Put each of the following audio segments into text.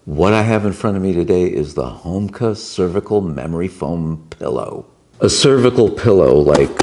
What I have in front of me today is the HOMCA cervical memory foam pillow. A cervical pillow like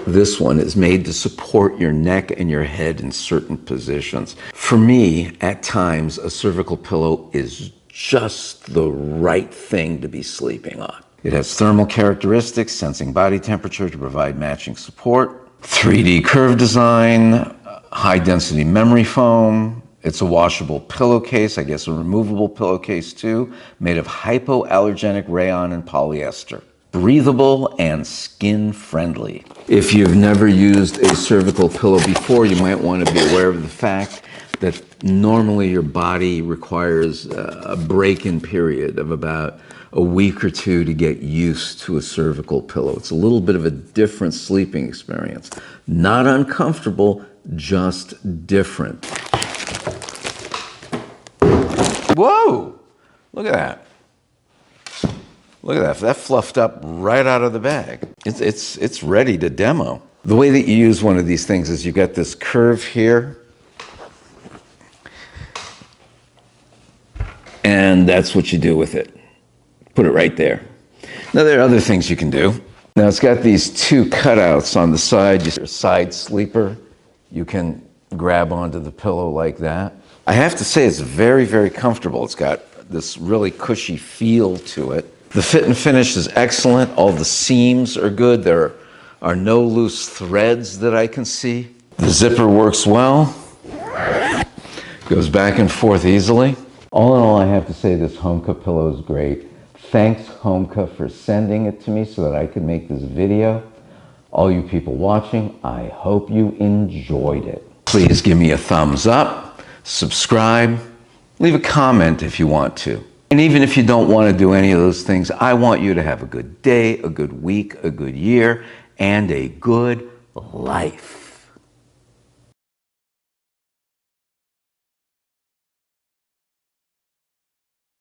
this one is made to support your neck and your head in certain positions. For me, at times, a cervical pillow is just the right thing to be sleeping on. It has thermal characteristics, sensing body temperature to provide matching support, 3D curve design, high density memory foam. It's a washable pillowcase, I guess a removable pillowcase too, made of hypoallergenic rayon and polyester. Breathable and skin friendly. If you've never used a cervical pillow before, you might want to be aware of the fact that normally your body requires a break-in period of about a week or two to get used to a cervical pillow. It's a little bit of a different sleeping experience. Not uncomfortable, just different. Whoa! Look at that. Look at that. That fluffed up right out of the bag. It's ready to demo. The way that you use one of these things is you get this curve here. And that's what you do with it. Put it right there. Now there are other things you can do. Now it's got these two cutouts on the side. Your side sleeper. You can grab onto the pillow like that. I have to say it's very, very comfortable. It's got this really cushy feel to it. The fit and finish is excellent. All the seams are good. There are no loose threads that I can see. The zipper works well. Goes back and forth easily. All in all, I have to say this HOMCA pillow is great. Thanks, HOMCA, for sending it to me so that I could make this video. All you people watching, I hope you enjoyed it. Please give me a thumbs up, subscribe, leave a comment if you want to. And even if you don't want to do any of those things, I want you to have a good day, a good week, a good year, and a good life.